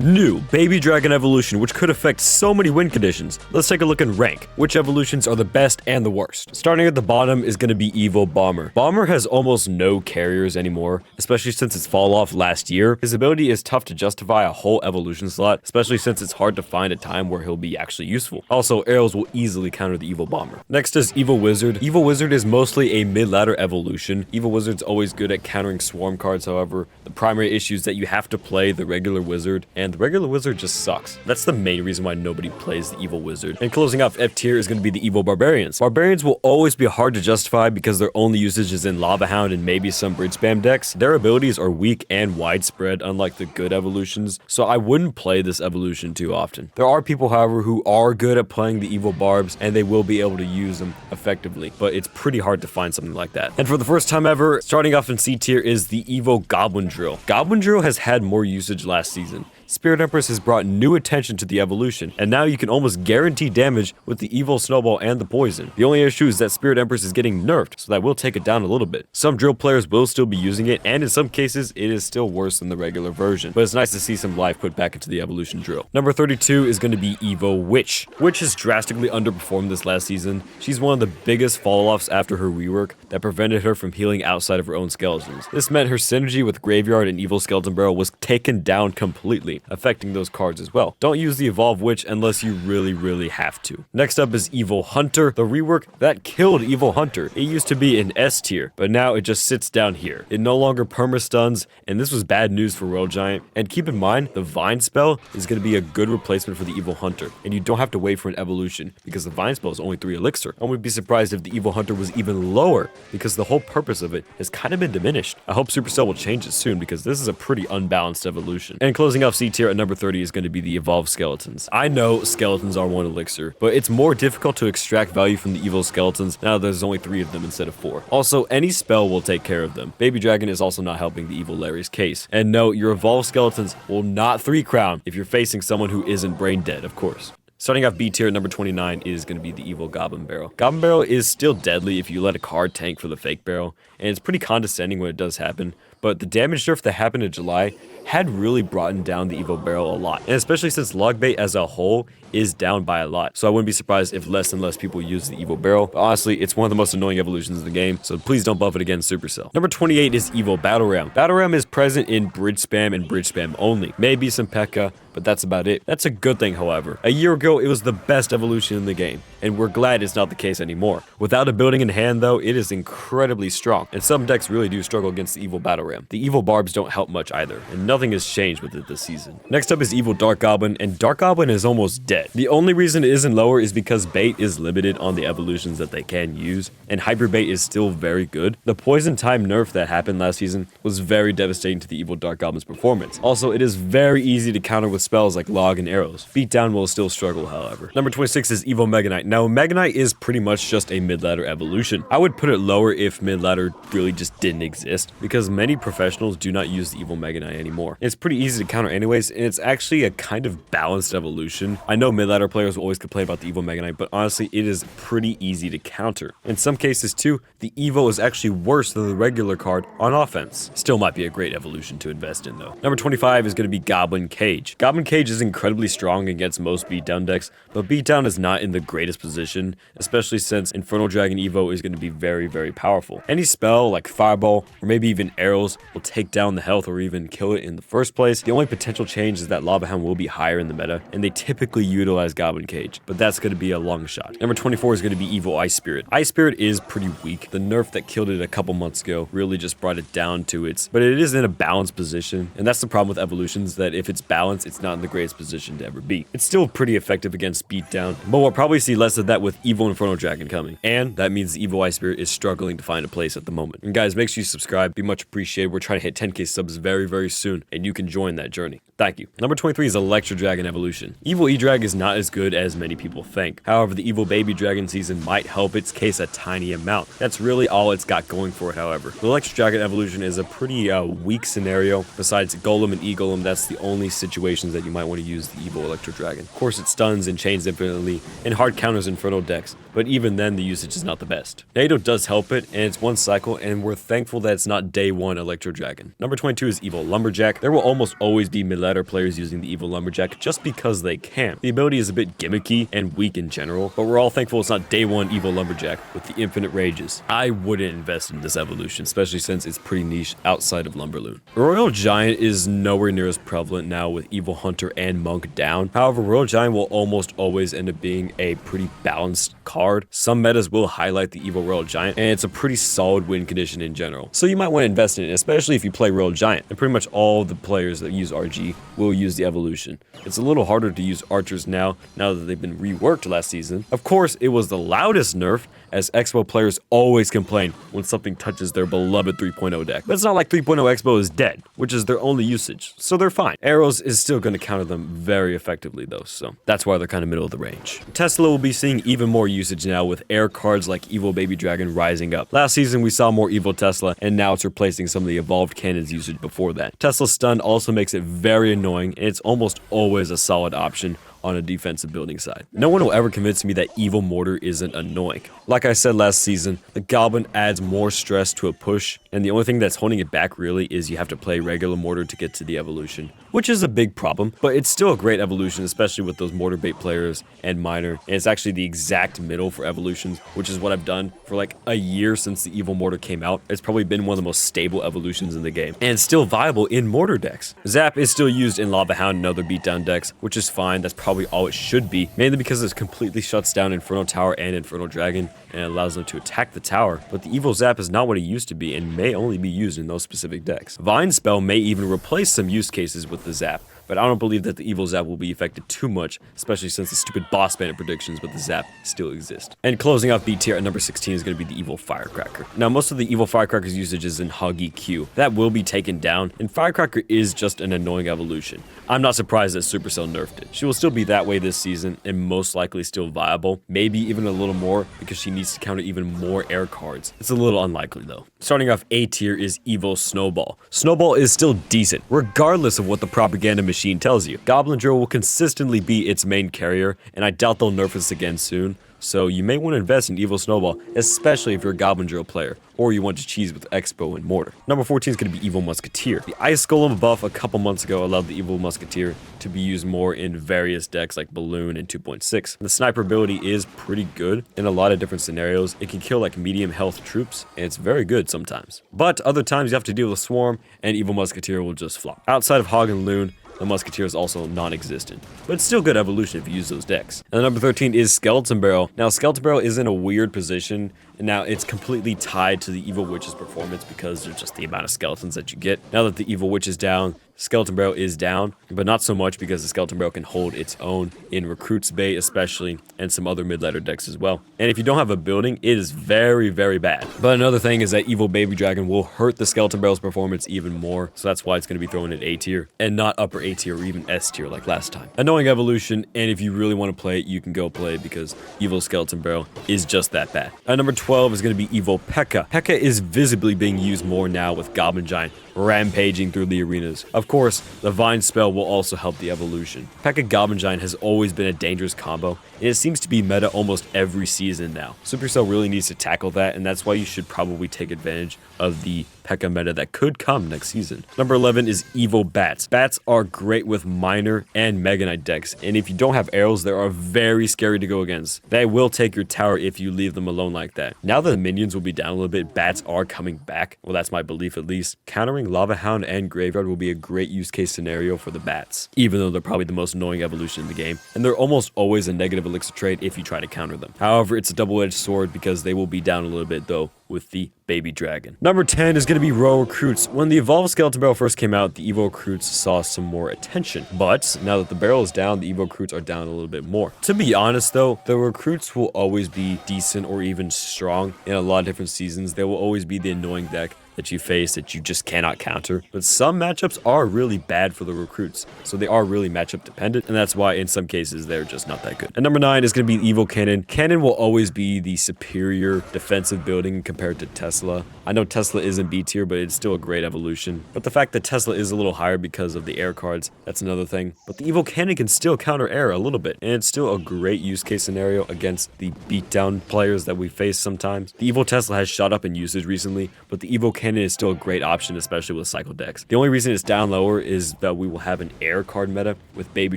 New Baby Dragon evolution, which could affect so many win conditions. Let's take a look and rank which evolutions are the best and the worst. Starting at the bottom is going to be Evo Bomber. Bomber has almost no carriers anymore, especially since its fall off last year. His ability is tough to justify a whole evolution slot, especially since it's hard to find a time where he'll be actually useful. Also, arrows will easily counter the Evo Bomber. Next is Evo Wizard. Evo Wizard is mostly a mid-ladder evolution. Evo Wizard's always good at countering swarm cards, however. The primary issue is that you have to play the regular wizard, and the regular wizard just sucks. That's the main reason why nobody plays the Evil Wizard. And closing off F tier is going to be the Evo Barbarians. Barbarians will always be hard to justify because their only usage is in Lava Hound and maybe some Bridge Spam decks. Their abilities are weak and widespread, unlike the good evolutions, so I wouldn't play this evolution too often. There are people, however, who are good at playing the Evo Barbs, and they will be able to use them effectively, but it's pretty hard to find something like that. And for the first time ever, starting off in C tier is the Evo Goblin Drill. Goblin Drill has had more usage last season. Spirit Empress has brought new attention to the evolution, and now you can almost guarantee damage with the Evil Snowball and the Poison. The only issue is that Spirit Empress is getting nerfed, so that will take it down a little bit. Some drill players will still be using it, and in some cases, it is still worse than the regular version, but it's nice to see some life put back into the evolution drill. Number 32 is going to be Evo Witch. Witch has drastically underperformed this last season. She's one of the biggest fall-offs after her rework that prevented her from healing outside of her own skeletons. This meant her synergy with Graveyard and Evil Skeleton Barrel was taken down completely, affecting those cards as well. Don't use the Evolve Witch unless you really have to. Next up is Evo Hunter, the rework that killed Evo Hunter. It used to be in S tier, but now it just sits down here. It no longer perma-stuns, and this was bad news for Royal Giant. And keep in mind, the Vine spell is going to be a good replacement for the Evo Hunter, and you don't have to wait for an evolution because the Vine spell is only 3 elixir. I would be surprised if the Evo Hunter was even lower because the whole purpose of it has kind of been diminished. I hope Supercell will change it soon because this is a pretty unbalanced evolution. And closing off C tier at number 30 is going to be the Evolved Skeletons. I know skeletons are 1 elixir, but it's more difficult to extract value from the evil skeletons now there's only 3 of them instead of 4. Also, any spell will take care of them. Baby Dragon is also not helping the Evil Larry's case. And no, your Evolved Skeletons will not 3-crown if you're facing someone who isn't brain dead, of course. Starting off B tier at number 29 is going to be the Evil Goblin Barrel. Goblin Barrel is still deadly if you let a card tank for the fake barrel, and it's pretty condescending when it does happen, but the damage nerf that happened in July had really brought down the Evo Barrel a lot, and especially since Logbait as a whole is down by a lot, so I wouldn't be surprised if less and less people use the Evo Barrel. But honestly, it's one of the most annoying evolutions in the game, so please don't buff it against Supercell. Number 28 is Evo Battle Ram. Battle Ram is present in Bridge Spam and Bridge Spam only. Maybe some P.E.K.K.A, but that's about it. That's a good thing, however. A year ago, it was the best evolution in the game, and we're glad it's not the case anymore. Without a building in hand, though, it is incredibly strong, and some decks really do struggle against the Evo Battle Ram. The Evo Barbs don't help much either, and nothing has changed with it this season. Next up is Evo Dark Goblin, and Dark Goblin is almost dead. The only reason it isn't lower is because bait is limited on the evolutions that they can use, and Hyper Bait is still very good. The Poison Time nerf that happened last season was very devastating to the Evo Dark Goblin's performance. Also, it is very easy to counter with spells like Log and Arrows. Beatdown will still struggle, however. Number 26 is Evo Mega Knight. Now, Mega Knight is pretty much just a mid-ladder evolution. I would put it lower if mid-ladder really just didn't exist, because many professionals do not use the Evo Mega Knight anymore. It's pretty easy to counter anyways, and it's actually a kind of balanced evolution. I know mid-ladder players will always complain about the Evo Mega Knight, but honestly, it is pretty easy to counter. In some cases too, the Evo is actually worse than the regular card on offense. Still might be a great evolution to invest in though. Number 25 is going to be Goblin Cage. Goblin Cage is incredibly strong against most beatdown decks, but beatdown is not in the greatest position, especially since Infernal Dragon Evo is going to be very powerful. Any spell like Fireball or maybe even Arrows will take down the health or even kill it in the first place. The only potential change is that Lava Hound will be higher in the meta, and they typically utilize Goblin Cage, but that's going to be a long shot. Number 24 is going to be Evo Ice Spirit. Ice Spirit is pretty weak. The nerf that killed it a couple months ago really just brought it down to its, but it is in a balanced position, and that's the problem with evolutions, that if it's balanced, it's not in the greatest position to ever be. It's still pretty effective against beatdown, but we'll probably see less of that with Evo Infernal Dragon coming, and that means the Evo Ice Spirit is struggling to find a place at the moment. And guys, make sure you subscribe, be much appreciated. We're trying to hit 10k subs very soon, and you can join that journey. Thank you. Number 23 is Electro Dragon Evolution. Evo E-Drag is not as good as many people think. However, the Evo Baby Dragon season might help its case a tiny amount. That's really all it's got going for it, however. The Electro Dragon Evolution is a pretty weak scenario. Besides Golem and E-Golem, that's the only situations that you might want to use the Evo Electro Dragon. Of course, it stuns and chains infinitely and hard counters Infernal decks, but even then the usage is not the best. NATO does help it, and it's one cycle, and we're thankful that it's not day one Electro Dragon. Number 22 is Evil Lumberjack. There will almost always be mid-ladder players using the Evil Lumberjack just because they can. The ability is a bit gimmicky and weak in general, but we're all thankful it's not day one Evil Lumberjack with the infinite rages. I wouldn't invest in this evolution, especially since it's pretty niche outside of Lumberloon. Royal Giant is nowhere near as prevalent now with Evil Hunter and Monk down. However, Royal Giant will almost always end up being a pretty balanced card. Some metas will highlight the Evil Royal Giant, and it's a pretty solid win condition in general. So you might want to invest in it, especially if you play Royal Giant. And pretty much all the players that use RG will use the evolution. It's a little harder to use archers now that they've been reworked last season. Of course, it was the loudest nerf, as Expo players always complain when something touches their beloved 3.0 deck. But it's not like 3.0 Expo is dead, which is their only usage, so they're fine. Arrows is still going to counter them very effectively though, so that's why they're kind of middle of the range. Tesla will be seeing even more usage now with air cards like Evil Baby Dragon rising up. Last season we saw more Evil Tesla, and now it's replacing some of the evolved cannons usage before that. Tesla stun also makes it very annoying, and it's almost always a solid option on a defensive building side. No one will ever convince me that Evil Mortar isn't annoying. Like I said last season, the Goblin adds more stress to a push, and the only thing that's holding it back really is you have to play regular Mortar to get to the evolution, which is a big problem, but it's still a great evolution, especially with those Mortar bait players and Miner, and it's actually the exact middle for evolutions, which is what I've done for like a year since the Evil Mortar came out. It's probably been one of the most stable evolutions in the game, and it's still viable in Mortar decks. Zap is still used in Lava Hound and other beatdown decks, which is fine. That's probably all it should be, mainly because it completely shuts down Inferno Tower and Inferno Dragon, and it allows them to attack the tower, but the Evil Zap is not what it used to be and may only be used in those specific decks. Vine Spell may even replace some use cases with the Zap, but I don't believe that the Evil Zap will be affected too much, especially since the stupid boss bandit predictions with the Zap still exist. And closing off B tier at number 16 is going to be the Evil Firecracker. Now, most of the Evil Firecracker's usage is in Hug EQ. That will be taken down, and Firecracker is just an annoying evolution. I'm not surprised that Supercell nerfed it. She will still be that way this season, and most likely still viable, maybe even a little more, because she needs to counter even more air cards. It's a little unlikely though. Starting off A tier is Evil Snowball. Snowball is still decent, regardless of what the propaganda machine tells you. Goblin Drill will consistently be its main carrier, and I doubt they'll nerf this again soon. So you may want to invest in Evil Snowball, especially if you're a Goblin Drill player, or you want to cheese with Expo and Mortar. Number 14 is going to be Evil Musketeer. The Ice Golem buff a couple months ago allowed the Evil Musketeer to be used more in various decks like Balloon and 2.6. The sniper ability is pretty good in a lot of different scenarios. It can kill like medium health troops, and it's very good sometimes. But other times you have to deal with Swarm, and Evil Musketeer will just flop. Outside of Hog and Loon, the Musketeer is also non-existent, but it's still good evolution if you use those decks. And number 13 is Skeleton Barrel. Now, Skeleton Barrel is in a weird position, and now it's completely tied to the Evil Witch's performance because there's just the amount of skeletons that you get. Now that the Evil Witch is down, Skeleton Barrel is down, but not so much because the Skeleton Barrel can hold its own in Recruits Bay especially, and some other mid-ladder decks as well. And if you don't have a building, it is very, very bad. But another thing is that Evil Baby Dragon will hurt the Skeleton Barrel's performance even more, so that's why it's going to be thrown in A tier, and not upper A tier or even S tier like last time. Annoying evolution, and if you really want to play it, you can go play it because Evil Skeleton Barrel is just that bad. At number 12 is going to be Evil P.E.K.K.A. P.E.K.K.A. is visibly being used more now with Goblin Giant rampaging through the arenas. Of course, the Vine spell will also help the evolution. P.E.K.K.A. Goblin Giant has always been a dangerous combo, and it seems to be meta almost every season now. Supercell really needs to tackle that, and that's why you should probably take advantage of the P.E.K.K.A. meta that could come next season. Number 11 is Evil Bats. Bats are great with Miner and Mega Knight decks, and if you don't have arrows, they are very scary to go against. They will take your tower if you leave them alone like that. Now that the minions will be down a little bit, Bats are coming back. Well, that's my belief at least. Countering Lava Hound and Graveyard will be a great use case scenario for the Bats, even though they're probably the most annoying evolution in the game, and they're almost always a negative elixir trade if you try to counter them. However, it's a double-edged sword because they will be down a little bit though with the Baby Dragon. Number 10 is going to be Royal Recruits. When the Evolved Skeleton Barrel first came out, the Evo Recruits saw some more attention, but now that the barrel is down, the Evo Recruits are down a little bit more. To be honest though, the Recruits will always be decent or even strong in a lot of different seasons. They will always be the annoying deck that you face that you just cannot counter. But some matchups are really bad for the recruits, so they are really matchup dependent, and that's why in some cases they're just not that good. And number 9 is going to be Evo Cannon. Cannon will always be the superior defensive building compared to Tesla. I know Tesla isn't B tier, but it's still a great evolution. But the fact that Tesla is a little higher because of the air cards, that's another thing. But the Evo Cannon can still counter air a little bit, and it's still a great use case scenario against the beatdown players that we face sometimes. The Evo Tesla has shot up in usage recently, but the Evo Cannon is still a great option, especially with cycle decks. The only reason it's down lower is that we will have an air card meta with Baby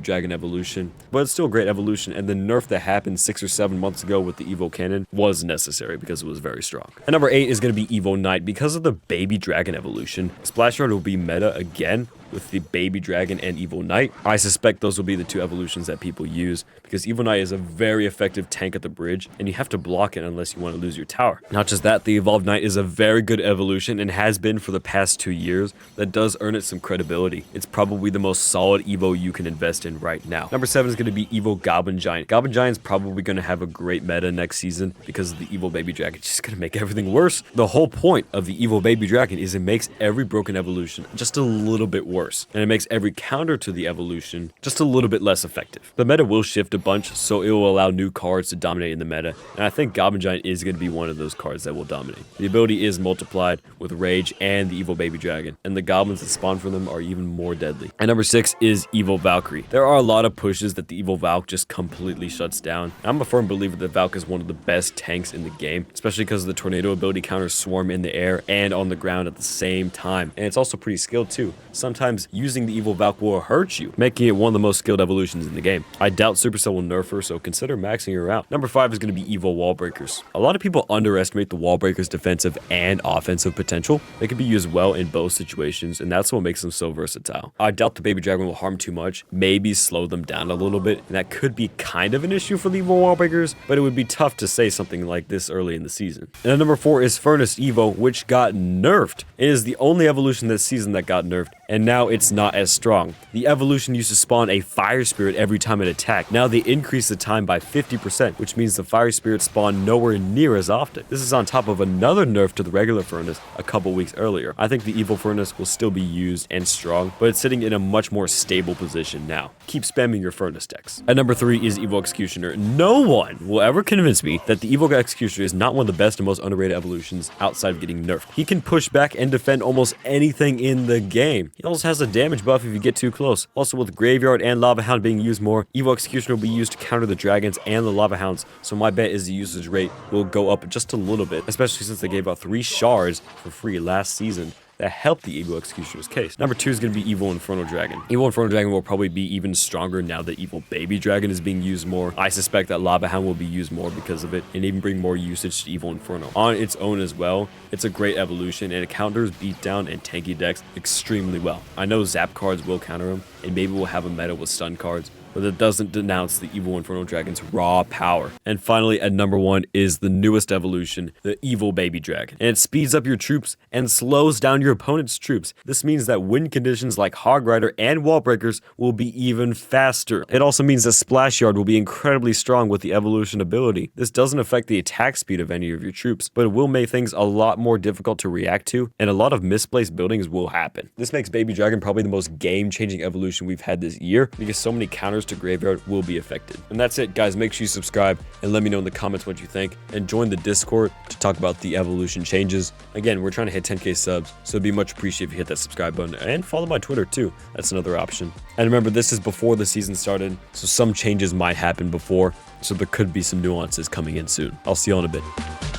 Dragon evolution, but it's still a great evolution, and the nerf that happened 6 or 7 months ago with the Evo Cannon was necessary because it was very strong. And number 8 is going to be Evo Knight. Because of the Baby Dragon evolution, Splash Guard will be meta again with the Baby Dragon and Evo Knight. I suspect those will be the 2 evolutions that people use because Evo Knight is a very effective tank at the bridge and you have to block it unless you want to lose your tower. Not just that, the Evolved Knight is a very good evolution and has been for the past 2 years. That does earn it some credibility. It's probably the most solid Evo you can invest in right now. Number 7 is going to be Evo Goblin Giant. Goblin Giant's probably going to have a great meta next season because of the Evo Baby Dragon. It's just going to make everything worse. The whole point of the Evo Baby Dragon is it makes every broken evolution just a little bit worse. And it makes every counter to the evolution just a little bit less effective. The meta will shift a bunch, so it will allow new cards to dominate in the meta, and I think Goblin Giant is going to be one of those cards that will dominate. The ability is multiplied with Rage and the Evo Baby Dragon, and the goblins that spawn from them are even more deadly. And number 6 is Evo Valkyrie. There are a lot of pushes that the Evo Valk just completely shuts down. I'm a firm believer that Valk is one of the best tanks in the game, especially because of the tornado ability counters swarm in the air and on the ground at the same time, and it's also pretty skilled too. Sometimes using the Evo Valk will hurt you, making it one of the most skilled evolutions in the game. I doubt Supercell will nerf her, so consider maxing her out. Number 5 is going to be Evo Wall Breakers. A lot of people underestimate the Wall Breakers' defensive and offensive potential. They can be used well in both situations, and that's what makes them so versatile. I doubt the Baby Dragon will harm too much, maybe slow them down a little bit, and that could be kind of an issue for the Evo Wall Breakers, but it would be tough to say something like this early in the season. And then number 4 is Furnace Evo, which got nerfed. It is the only evolution this season that got nerfed, and now it's not as strong. The evolution used to spawn a Fire Spirit every time it attacked. Now they increase the time by 50%, which means the Fire Spirit spawn nowhere near as often. This is on top of another nerf to the regular Furnace a couple weeks earlier. I think the Evo Furnace will still be used and strong, but it's sitting in a much more stable position now. Keep spamming your Furnace decks. At number 3 is Evo Executioner. No one will ever convince me that the Evo Executioner is not one of the best and most underrated evolutions outside of getting nerfed. He can push back and defend almost anything in the game. He also has a damage buff if you get too close. Also, with Graveyard and Lava Hound being used more, Evo Executioner will be used to counter the dragons and the Lava Hounds, so my bet is the usage rate will go up just a little bit, especially since they gave out 3 shards for free last season that helped the Evo Executioner's case. Number 2 is going to be Evo Inferno Dragon. Evo Inferno Dragon will probably be even stronger now that Evo Baby Dragon is being used more. I suspect that Lava Hound will be used more because of it, and even bring more usage to Evo Inferno. On its own as well, it's a great evolution, and it counters beatdown and tanky decks extremely well. I know Zap cards will counter them, and maybe we'll have a meta with stun cards, but it doesn't denounce the Evo Inferno Dragon's raw power. And finally, at number 1 is the newest evolution, the Evo Baby Dragon. And it speeds up your troops and slows down your opponent's troops. This means that win conditions like Hog Rider and Wall Breakers will be even faster. It also means that Splash Yard will be incredibly strong with the evolution ability. This doesn't affect the attack speed of any of your troops, but it will make things a lot more difficult to react to, and a lot of misplaced buildings will happen. This makes Baby Dragon probably the most game-changing evolution we've had this year, because so many counters to Graveyard will be affected. And that's it, guys. Make sure you subscribe and let me know in the comments what you think, and join the Discord to talk about the evolution changes. Again, we're trying to hit 10k subs, so it'd be much appreciated if you hit that subscribe button, and follow my Twitter too. That's another option. And remember, this is before the season started, so some changes might happen before, so there could be some nuances coming in soon. I'll see you all in a bit.